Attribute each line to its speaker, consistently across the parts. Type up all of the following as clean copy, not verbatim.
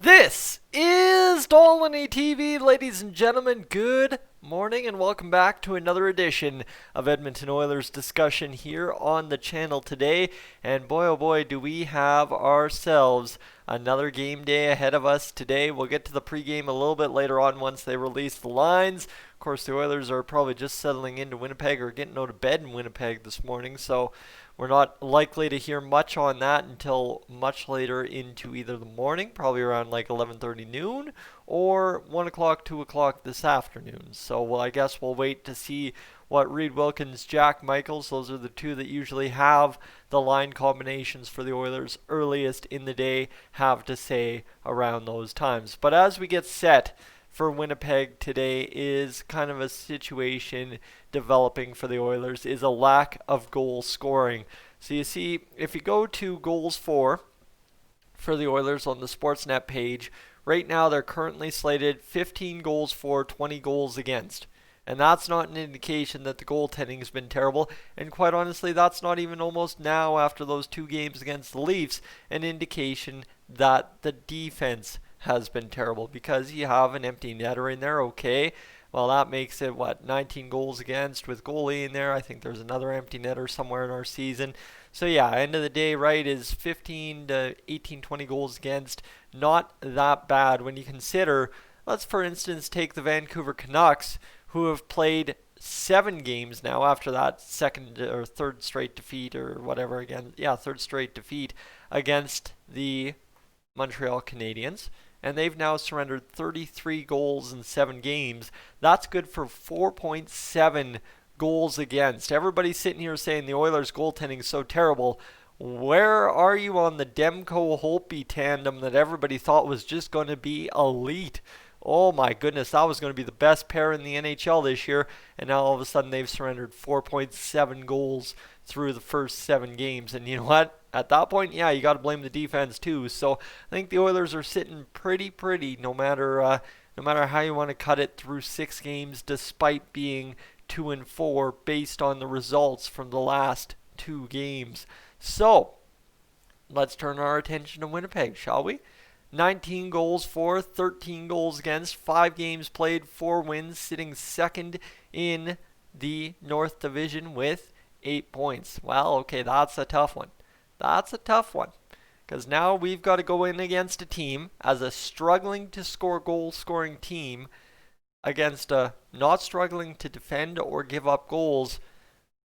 Speaker 1: This is Dolynny TV, ladies and gentlemen. Good morning and welcome back to another edition of Edmonton Oilers discussion here on the channel today. And boy, oh boy, do we have ourselves another game day ahead of us today. We'll get to the pregame a little bit later on once they release the lines. Of course, the Oilers are probably just settling into Winnipeg or getting out of bed in Winnipeg this morning, so we're not likely to hear much on that until much later into either the morning, probably around like 11:30 noon, or 1 o'clock, 2 o'clock this afternoon. So well, I guess we'll wait to see what Reed Wilkins, Jack Michaels, those are the two that usually have the line combinations for the Oilers earliest in the day, have to say around those times. But as we get set for Winnipeg today is kind of a situation developing for the Oilers is a lack of goal scoring. So you see, if you go to goals for the Oilers on the Sportsnet page, right now they're currently slated 15 goals for, 20 goals against. And that's not an indication that the goaltending has been terrible. And quite honestly, that's not even almost now after those two games against the Leafs an indication that the defense has been terrible, because you have an empty netter in there. Okay, well, that makes it 19 goals against with goalie in there. I think there's another empty netter somewhere in our season. So yeah, end of the day, right, is 15 to 18, 20 goals against. Not that bad when you consider, let's for instance take the Vancouver Canucks, who have played 7 games now after that second or third straight defeat or whatever again. Yeah, third straight defeat against the Montreal Canadiens. And they've now surrendered 33 goals in 7 games. That's good for 4.7 goals against. Everybody's sitting here saying the Oilers' goaltending is so terrible. Where are you on the Demko-Holtby tandem that everybody thought was just going to be elite? Oh my goodness, that was going to be the best pair in the NHL this year, and now all of a sudden they've surrendered 4.7 goals through the first 7 games. And you know what? At that point, yeah, you got to blame the defense too. So I think the Oilers are sitting pretty no matter how you want to cut it through 6 games, despite being 2-4 based on the results from the last 2 games. So let's turn our attention to Winnipeg, shall we? 19 goals for, 13 goals against, 5 games played, 4 wins, sitting second in the North Division with 8 points. Well, okay, that's a tough one. That's a tough one, because now we've got to go in against a team as a struggling to score goal scoring team against a not struggling to defend or give up goals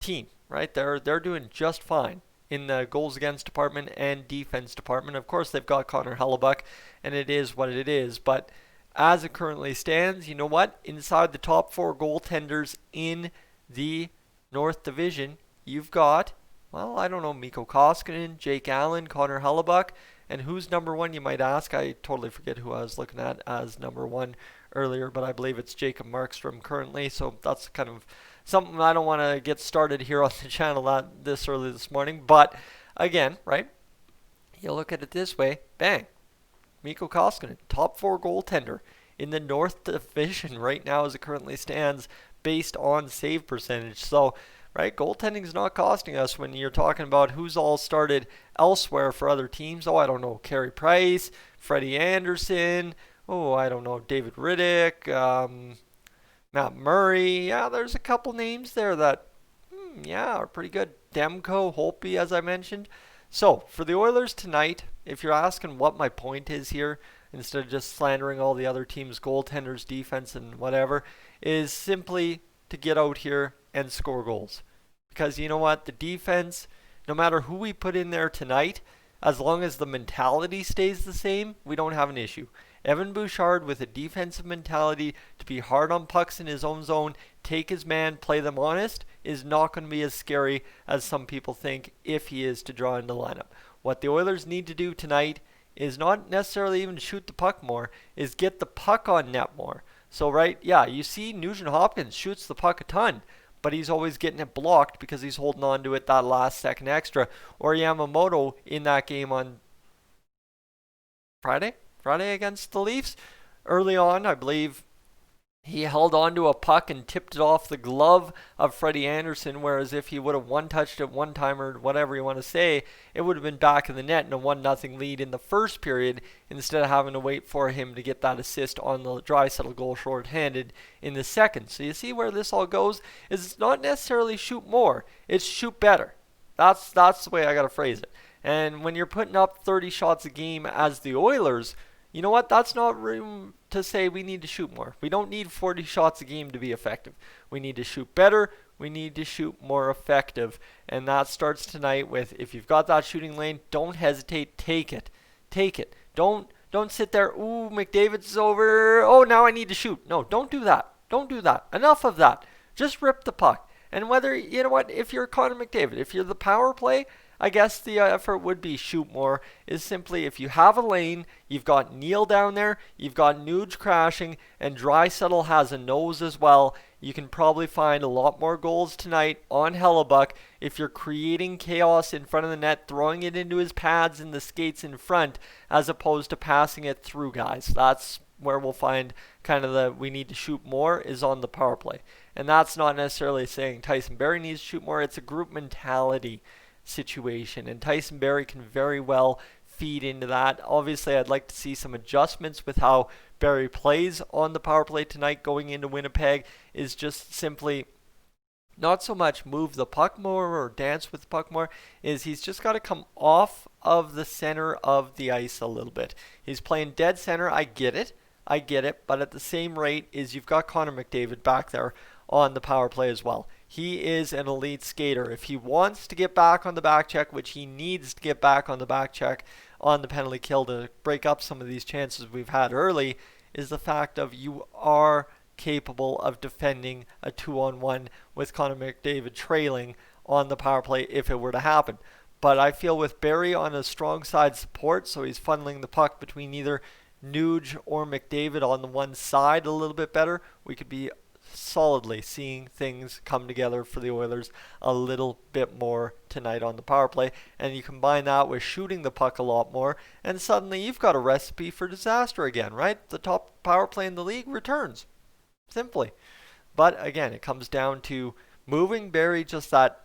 Speaker 1: team, right? They're doing just fine in the goals against department and defense department. Of course, they've got Connor Hellebuyck, and it is what it is. But as it currently stands, you know what? Inside the top 4 goaltenders in the North Division, you've got, well, I don't know, Mikko Koskinen, Jake Allen, Connor Hellebuyck, and who's number 1, you might ask? I totally forget who I was looking at as number 1 earlier, but I believe it's Jacob Markstrom currently, so that's kind of something I don't want to get started here on the channel this early this morning. But again, right, you look at it this way, bang, Mikko Koskinen, top 4 goaltender in the North Division right now as it currently stands based on save percentage. So right, goaltending is not costing us when you're talking about who's all started elsewhere for other teams. Oh, I don't know, Carey Price, Freddie Anderson, oh, I don't know, David Riddick, Matt Murray. Yeah, there's a couple names there that, yeah, are pretty good. Demko, Holtby, as I mentioned. So, for the Oilers tonight, if you're asking what my point is here, instead of just slandering all the other teams' goaltenders, defense, and whatever, is simply to get out here and score goals. Because you know what? The defense, no matter who we put in there tonight, as long as the mentality stays the same, we don't have an issue. Evan Bouchard with a defensive mentality to be hard on pucks in his own zone, take his man, play them honest, is not going to be as scary as some people think if he is to draw into the lineup. What the Oilers need to do tonight is not necessarily even shoot the puck more, is get the puck on net more. So, right, yeah, you see Nugent Hopkins shoots the puck a ton, but he's always getting it blocked because he's holding on to it that last second extra. Or Yamamoto in that game on Friday against the Leafs. Early on, I believe He held on to a puck and tipped it off the glove of Freddie Anderson, whereas if he would have one-touched it one time or whatever you want to say, it would have been back in the net and a 1-0 lead in the first period instead of having to wait for him to get that assist on the Draisaitl goal shorthanded in the second. So you see where this all goes? Is it's not necessarily shoot more, it's shoot better. That's the way I got to phrase it. And when you're putting up 30 shots a game as the Oilers, you know what? That's not room to say we need to shoot more. We don't need 40 shots a game to be effective. We need to shoot better. We need to shoot more effective. And that starts tonight with, if you've got that shooting lane, don't hesitate. Take it. Take it. Don't sit there, ooh, McDavid's over. Oh, now I need to shoot. No, don't do that. Don't do that. Enough of that. Just rip the puck. And whether, you know what, if you're Connor McDavid, if you're the power play, I guess the effort would be shoot more. Is simply if you have a lane, you've got Neal down there, you've got Nuge crashing, and Draisaitl has a nose as well. You can probably find a lot more goals tonight on Hellebuck if you're creating chaos in front of the net, throwing it into his pads and the skates in front, as opposed to passing it through guys. That's where we'll find kind of the we need to shoot more is on the power play. And that's not necessarily saying Tyson Barrie needs to shoot more. It's a group mentality situation, and Tyson Barrie can very well feed into that. Obviously, I'd like to see some adjustments with how Barrie plays on the power play tonight going into Winnipeg. Is just simply not so much move the puck more or dance with the puck more, is he's just got to come off of the center of the ice a little bit. He's playing dead center, I get it, but at the same rate is you've got Connor McDavid back there on the power play as well. He is an elite skater. If he wants to get back on the back check, which he needs to get back on the back check on the penalty kill to break up some of these chances we've had early, is the fact of you are capable of defending a 2-on-1 with Connor McDavid trailing on the power play if it were to happen. But I feel with Barrie on a strong side support, so he's funneling the puck between either Nuge or McDavid on the one side a little bit better, we could be solidly seeing things come together for the Oilers a little bit more tonight on the power play. And you combine that with shooting the puck a lot more, and suddenly you've got a recipe for disaster again, right? The top power play in the league returns. Simply. But again, it comes down to moving Barrie just that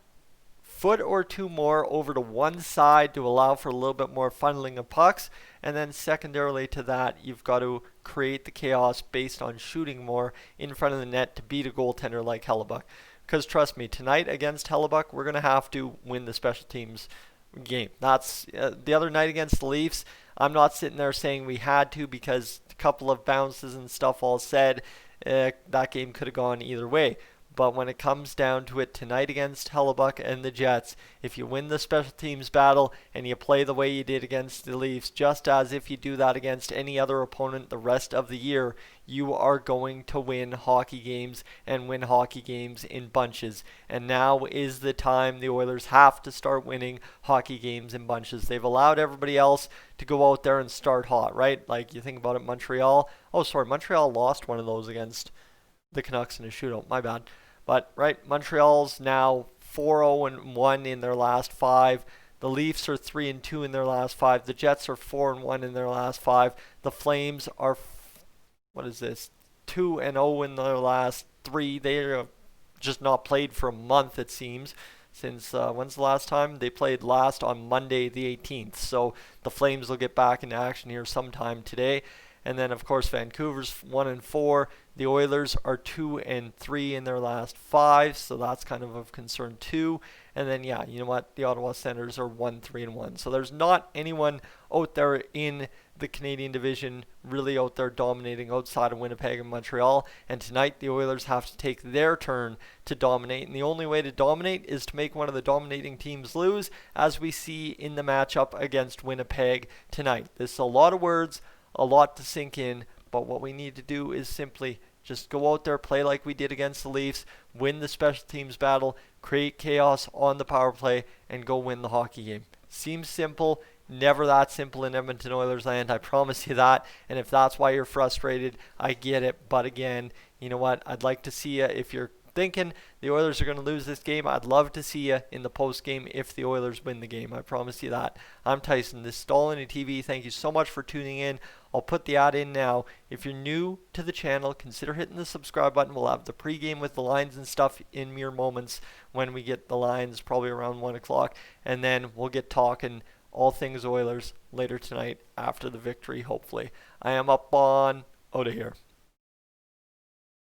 Speaker 1: foot or two more over to one side to allow for a little bit more funneling of pucks. And then secondarily to that, you've got to create the chaos based on shooting more in front of the net to beat a goaltender like Hellebuck. Because trust me, tonight against Hellebuck, we're going to have to win the special teams game. That's the other night against the Leafs. I'm not sitting there saying we had to, because a couple of bounces and stuff all said, that game could have gone either way. But when it comes down to it tonight against Hellebuck and the Jets, if you win the special teams battle and you play the way you did against the Leafs, just as if you do that against any other opponent the rest of the year, you are going to win hockey games and win hockey games in bunches. And now is the time the Oilers have to start winning hockey games in bunches. They've allowed everybody else to go out there and start hot, right? Like you think about it, Montreal. Montreal lost one of those against the Canucks in a shootout. My bad. But, right, Montreal's now 4-0-1 in their last 5. The Leafs are 3-2 in their last 5. The Jets are 4-1 in their last 5. The Flames are, 2-0 in their last 3. They are just not played for a month, it seems. Since, when's the last time? They played last on Monday the 18th. So the Flames will get back into action here sometime today. And then, of course, Vancouver's 1-4. The Oilers are 2-3 in their last 5, so that's kind of concern too. And then, yeah, you know what? The Ottawa Senators are 1-3-1. So there's not anyone out there in the Canadian division really out there dominating outside of Winnipeg and Montreal. And tonight, the Oilers have to take their turn to dominate. And the only way to dominate is to make one of the dominating teams lose, as we see in the matchup against Winnipeg tonight. This is a lot of words, a lot to sink in, but what we need to do is simply just go out there, play like we did against the Leafs, win the special teams battle, create chaos on the power play, and go win the hockey game. Seems simple, never that simple in Edmonton Oilers land, I promise you that. And if that's why you're frustrated, I get it. But again, you know what? I'd like to see you, if you're thinking the Oilers are going to lose this game. I'd love to see you in the post game if the Oilers win the game. I promise you that. I'm Tyson. This is Dolynny TV. Thank you so much for tuning in. I'll put the ad in now. If you're new to the channel, consider hitting the subscribe button. We'll have the pregame with the lines and stuff in mere moments when we get the lines, probably around 1 o'clock. And then we'll get talking all things Oilers later tonight after the victory, hopefully. I am up on out of here.